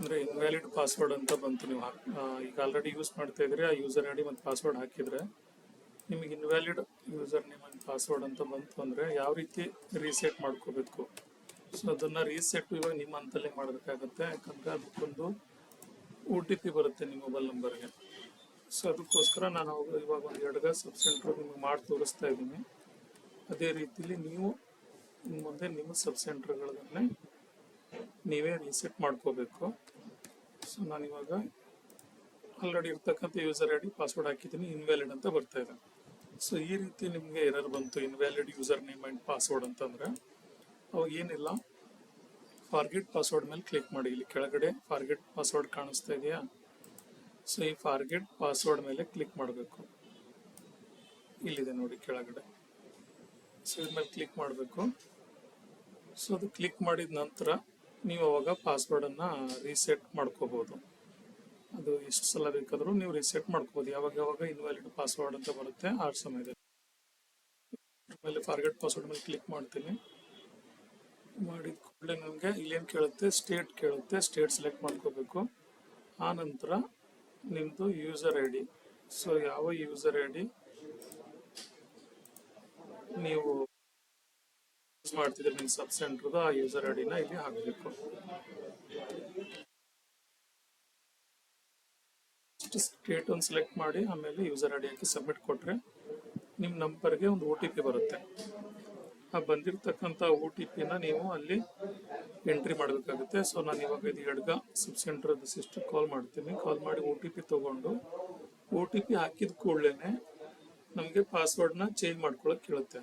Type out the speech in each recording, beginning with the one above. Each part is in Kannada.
ಅಂದರೆ ಇನ್ವ್ಯಾಲಿಡ್ ಪಾಸ್ವರ್ಡ್ ಅಂತ ಬಂತು. ನೀವು ಈಗ ಆಲ್ರೆಡಿ ಯೂಸ್ ಮಾಡ್ತಾ ಇದ್ರೆ ಆ ಯೂಸರ್ ಐ ಡಿ ಮತ್ತು ಪಾಸ್ವರ್ಡ್ ಹಾಕಿದರೆ ನಿಮಗೆ invalid user name and password ಅಂತ ಬಂತು ಅಂದರೆ ಯಾವ ರೀತಿ ರೀಸೆಟ್ ಮಾಡ್ಕೋಬೇಕು. ಸೊ ಅದನ್ನು ರೀಸೆಟ್ ಇವಾಗ ನಿಮ್ಮ ಹಂತಲ್ಲೇ ಮಾಡಬೇಕಾಗತ್ತೆ, ಯಾಕಂದರೆ ಅದಕ್ಕೊಂದು OTP ಬರುತ್ತೆ ನಿಮ್ಮ ಮೊಬೈಲ್ ನಂಬರ್ಗೆ. ಸೊ ಅದಕ್ಕೋಸ್ಕರ ನಾನು ಇವಾಗ ಒಂದು 2 ಸಬ್ ಸೆಂಟ್ರ್ ನಿಮಗೆ ಮಾಡಿ ತೋರಿಸ್ತಾ ಇದ್ದೀನಿ. ಅದೇ ರೀತಿಲಿ ನೀವು ಮುಂದೆ ನಿಮ್ಮ ಸಬ್ ಸೆಂಟರ್ಗಳನ್ನೇ ನೀವೇ ರೀಸೆಟ್ ಮಾಡ್ಕೋಬೇಕು. ಸೊ ನಾನಿವಾಗ ಆಲ್ರೆಡಿ ಇರ್ತಕ್ಕಂಥ ಯೂಸರ್ ಐ ಡಿ ಪಾಸ್ವರ್ಡ್ ಹಾಕಿದ್ದೀನಿ, ಇನ್ವ್ಯಾಲಿಡ್ ಅಂತ ಬರ್ತಾ ಇದೆ. ಸೊ ಈ ರೀತಿ ನಿಮಗೆ ಎರರ್ ಬಂತು, invalid user name and password ಅಂತಂದರೆ ಅವಾಗ ಏನಿಲ್ಲ, ಫಾರ್ಗೆಟ್ ಪಾಸ್ವರ್ಡ್ ಮೇಲೆ ಕ್ಲಿಕ್ ಮಾಡಿ. ಇಲ್ಲಿ ಕೆಳಗಡೆ ಫಾರ್ಗೆಟ್ ಪಾಸ್ವರ್ಡ್ ಕಾಣಿಸ್ತಾ ಇದೆಯಾ? ಸೊ ಈ ಫಾರ್ಗೆಟ್ ಪಾಸ್ವರ್ಡ್ ಮೇಲೆ ಕ್ಲಿಕ್ ಮಾಡಬೇಕು. ಇಲ್ಲಿದೆ ನೋಡಿ ಕೆಳಗಡೆ. ಸೊ ಇದ್ರ ಮೇಲೆ ಕ್ಲಿಕ್ ಮಾಡಬೇಕು. ಸೊ ಅದು ಕ್ಲಿಕ್ ಮಾಡಿದ ನಂತರ ನೀವು ಅವಾಗ ಪಾಸ್ವರ್ಡನ್ನು ರೀಸೆಟ್ ಮಾಡ್ಕೋಬೋದು. ಅದು ಎಷ್ಟು ಸಲ ಬೇಕಾದರೂ ನೀವು ರೀಸೆಟ್ ಮಾಡ್ಕೋಬೋದು. ಯಾವಾಗ ಇನ್ವ್ಯಾಲಿಡ್ ಪಾಸ್ವರ್ಡ್ ಅಂತ ಬರುತ್ತೆ ಆ ಸಮಯದಲ್ಲಿ. ಆಮೇಲೆ ಫಾರ್ಗೆಟ್ ಪಾಸ್ವರ್ಡ್ ಮೇಲೆ ಕ್ಲಿಕ್ ಮಾಡ್ತೀನಿ. ಮಾಡಿದ ಕೂಡಲೇ ನಮಗೆ ಇಲ್ಲೇನು ಕೇಳುತ್ತೆ, ಸ್ಟೇಟ್ ಕೇಳುತ್ತೆ. ಸ್ಟೇಟ್ ಸೆಲೆಕ್ಟ್ ಮಾಡ್ಕೋಬೇಕು. ಆ ನಂತರ ನಿಮ್ಮದು ಯೂಸರ್ ಐ ಡಿ. ಸೊ ಯಾವ ಯೂಸರ್ ಐ ಡಿ ನೀವು ಯೂಸ್ ಮಾಡ್ತಿದ್ರೆ ನಿಮ್ಮ ಸಬ್ ಸೆಂಟ್ರದು ಆ ಯೂಸರ್ ಐ ಡಿನ ಇಲ್ಲಿ ಹಾಕಬೇಕು. ಸ್ಟೇಟ್ ಒಂದು ಸೆಲೆಕ್ಟ್ ಮಾಡಿ ಆಮೇಲೆ user I D hockey submit ಕೊಟ್ಟರೆ ನಿಮ್ಮ ನಂಬರ್ಗೆ ಒಂದು OTP ಬರುತ್ತೆ. ಆ ಬಂದಿರತಕ್ಕಂಥ OTPನ ನೀವು ಅಲ್ಲಿ ಎಂಟ್ರಿ ಮಾಡಬೇಕಾಗುತ್ತೆ. ಸೊ ನಾನು ಇವಾಗ ಇದು ಎಡ್ಗ ಸಬ್ ಸೆಂಟ್ರದ ಸಿಸ್ಟಮ್ ಕಾಲ್ ಮಾಡ್ತೀನಿ. ಕಾಲ್ ಮಾಡಿ OTP ತೊಗೊಂಡು OTP ಹಾಕಿದ ಕೂಡಲೇ ನಮಗೆ ಪಾಸ್ವರ್ಡ್ನ ಚೇಂಜ್ ಮಾಡ್ಕೊಳ್ಳೋಕೆ ಕೇಳುತ್ತೆ.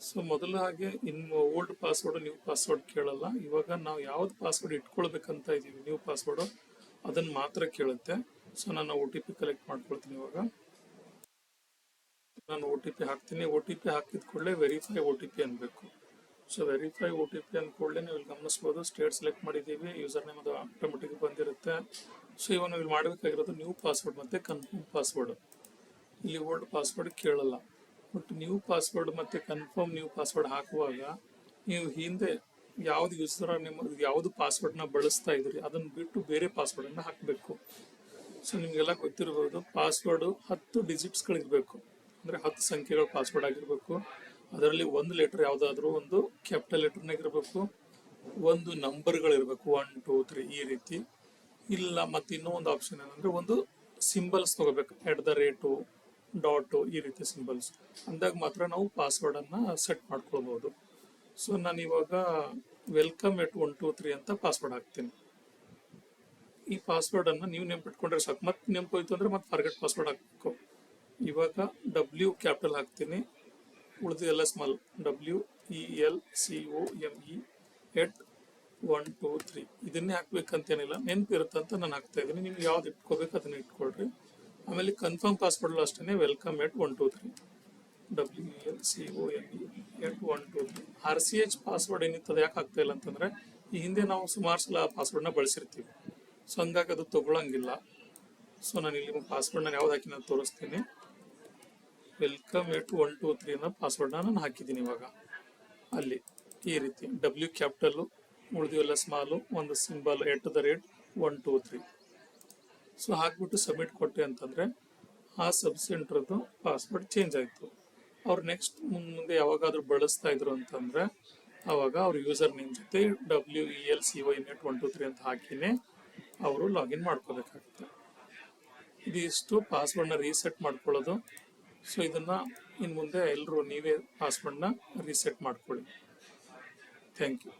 ಸೊ ಮೊದಲು ಹಾಗೆ ಇನ್ನು ಓಲ್ಡ್ ಪಾಸ್ವರ್ಡ್ ನ್ಯೂ ಪಾಸ್ವರ್ಡ್ ಕೇಳಲ್ಲ. ಇವಾಗ ನಾವು ಯಾವ್ದು ಪಾಸ್ವರ್ಡ್ ಇಟ್ಕೊಳ್ಬೇಕಂತ ಇದ್ದೀವಿ ನ್ಯೂ ಪಾಸ್ವರ್ಡು ಅದನ್ನು ಮಾತ್ರ ಕೇಳುತ್ತೆ. ಸೊ ನಾನು OTP ಕಲೆಕ್ಟ್ ಮಾಡ್ಕೊಳ್ತೀನಿ. ಇವಾಗ ನಾನು OTP ಹಾಕ್ತೀನಿ. OTP ಹಾಕಿದ ಕೂಡಲೇ ವೆರಿಫೈ OTP ಅನ್ಬೇಕು. ಸೊ ವೆರಿಫೈ OTP ಅಂದ ಕೂಡಲೇ ನೀವು ಇಲ್ಲಿ ಗಮನಿಸ್ಬೋದು, ಸ್ಟೇಟ್ ಸೆಲೆಕ್ಟ್ ಮಾಡಿದ್ದೀವಿ, ಯೂಸರ್ ನೇಮ್ ಅದು ಆಟೋಮೆಟಿಕ್ ಬಂದಿರುತ್ತೆ. ಸೊ ಇವಾಗ ನಾವು ಇಲ್ಲಿ ಮಾಡಬೇಕಾಗಿರೋದು ನ್ಯೂ ಪಾಸ್ವರ್ಡ್ ಮತ್ತು ಕನ್ಫರ್ಮ್ ಪಾಸ್ವರ್ಡ್. ಇಲ್ಲಿ ಓಲ್ಡ್ ಪಾಸ್ವರ್ಡ್ ಕೇಳಲ್ಲ. ಬಟ್ ನ್ಯೂ ಪಾಸ್ವರ್ಡ್ ಮತ್ತು ಕನ್ಫರ್ಮ್ ನ್ಯೂ ಪಾಸ್ವರ್ಡ್ ಹಾಕುವಾಗ ನೀವು ಹಿಂದೆ ಯಾವ್ದು ಯೂಸರ್ ನೇಮ್ ಯಾವುದು ಪಾಸ್ವರ್ಡ್ನ ಬಳಸ್ತಾ ಇದ್ರಿ ಅದನ್ನು ಬಿಟ್ಟು ಬೇರೆ ಪಾಸ್ವರ್ಡನ್ನು ಹಾಕಬೇಕು. ಸೊ ನಿಮಗೆಲ್ಲ ಗೊತ್ತಿರ್ಬೋದು, ಪಾಸ್ವರ್ಡು 10 ಡಿಜಿಟ್ಸ್ಗಳಿರಬೇಕು. ಅಂದರೆ 10 ಸಂಖ್ಯೆಗಳ ಪಾಸ್ವರ್ಡ್ ಆಗಿರಬೇಕು. ಅದರಲ್ಲಿ ಒಂದು ಲೆಟರ್ ಯಾವುದಾದ್ರೂ ಒಂದು ಕ್ಯಾಪಿಟಲ್ ಲೆಟರ್ನಾಗಿರಬೇಕು, ಒಂದು ನಂಬರ್ಗಳಿರಬೇಕು 1 2 3 ಈ ರೀತಿ. ಇಲ್ಲ ಮತ್ತು ಇನ್ನೂ ಒಂದು ಆಪ್ಷನ್ ಏನಂದರೆ ಒಂದು ಸಿಂಬಲ್ಸ್ ತೊಗೋಬೇಕು, @ ಡಾಟು ಈ ರೀತಿ ಸಿಂಬಲ್ಸ್ ಅಂದಾಗ ಮಾತ್ರ ನಾವು ಪಾಸ್ವರ್ಡನ್ನು ಸೆಟ್ ಮಾಡ್ಕೊಳ್ಬೋದು. ಸೊ ನಾನು ಇವಾಗ ವೆಲ್ಕಮ್ @ 1 2 3 ಅಂತ ಪಾಸ್ವರ್ಡ್ ಹಾಕ್ತೀನಿ. ಈ ಪಾಸ್ವರ್ಡನ್ನು ನೀವು ನೆನ್ಪಿಟ್ಕೊಂಡ್ರೆ ಸಾಕು. ಮತ್ತೆ ನೆನಪೋಯ್ತು ಅಂದರೆ ಮತ್ತೆ ಫಾರ್ಗೆಟ್ ಪಾಸ್ವರ್ಡ್ ಹಾಕಬೇಕು. ಇವಾಗ W ಕ್ಯಾಪಿಟಲ್ ಹಾಕ್ತೀನಿ, ಉಳಿದೆಲ್ಲ ಸ್ಮಾಲ್, WELCOME @ 1 2 3 ಇದನ್ನೇ ಹಾಕ್ಬೇಕಂತೇನಿಲ್ಲ, ನೆನಪಿರುತ್ತೆ ಅಂತ ನಾನು ಹಾಕ್ತಾ ಇದ್ದೀನಿ. ನಿಮ್ಗೆ ಯಾವ್ದು ಇಟ್ಕೋಬೇಕು ಅದನ್ನ ಇಟ್ಕೊಳ್ರಿ. ಆಮೇಲೆ ಕನ್ಫರ್ಮ್ ಪಾಸ್ವರ್ಡ್ ಅಷ್ಟೇ ವೆಲ್ಕಮ್ @ 1 2 3 WELCOME @ 1 2 3. RCH ಪಾಸ್ವರ್ಡ್ ಏನಿತ್ತದ ಯಾಕೆ ಆಗ್ತಾ ಇಲ್ಲ ಅಂತಂದ್ರೆ ಈ ಹಿಂದೆ ನಾವು ಸುಮಾರು ಸಲ ಪಾಸ್ವರ್ಡ್ನ ಬಳಸಿರ್ತೀವಿ. ಸೊ ಹಂಗಾಗಿ ಅದು ತಗೊಳಂಗಿಲ್ಲ. ಸೊ ನಾನು ಇಲ್ಲಿ ಪಾಸ್ವರ್ಡ್ ನಾನು ಯಾವ್ದು ಹಾಕಿ ನಾನು ತೋರಿಸ್ತೀನಿ. ವೆಲ್ಕಮ್ @ 1 2 3 ಅನ್ನೋ ಪಾಸ್ವರ್ಡ್ನ ನಾನು ಹಾಕಿದ್ದೀನಿ. ಇವಾಗ ಅಲ್ಲಿ ಈ ರೀತಿ W ಕ್ಯಾಪಿಟಲ್ಲು, ಉಳಿದೆಲ್ಲ ಸ್ಮಾಲು, ಒಂದು ಸಿಂಬಲ್ @ 1 2 3. ಸೊ ಹಾಕ್ಬಿಟ್ಟು ಸಬ್ಮಿಟ್ ಕೊಟ್ಟೆ ಅಂತಂದರೆ ಆ ಸಬ್ ಸೆಂಟ್ರದ್ದು ಪಾಸ್ವರ್ಡ್ ಚೇಂಜ್ ಆಯಿತು. ಅವ್ರು ನೆಕ್ಸ್ಟ್ ಮುಂದೆ ಯಾವಾಗಾದರೂ ಬಳಸ್ತಾ ಇದ್ರು ಅಂತಂದರೆ ಆವಾಗ ಅವ್ರ ಯೂಸರ್ ನೇಮ್ ಜೊತೆ WELCOME @ 1 2 3 ಅಂತ ಹಾಕಿನೇ ಅವರು ಲಾಗಿನ್ ಮಾಡ್ಕೋಬೇಕಾಗುತ್ತೆ. ಇದಿಷ್ಟು ಪಾಸ್ವರ್ಡ್ನ ರೀಸೆಟ್ ಮಾಡ್ಕೊಳ್ಳೋದು. ಸೊ ಇದನ್ನು ಇನ್ನು ಮುಂದೆ ಎಲ್ಲರೂ ನೀವೇ ಪಾಸ್ವರ್ಡ್ನ ರೀಸೆಟ್ ಮಾಡ್ಕೊಳ್ಳಿ. Thank you.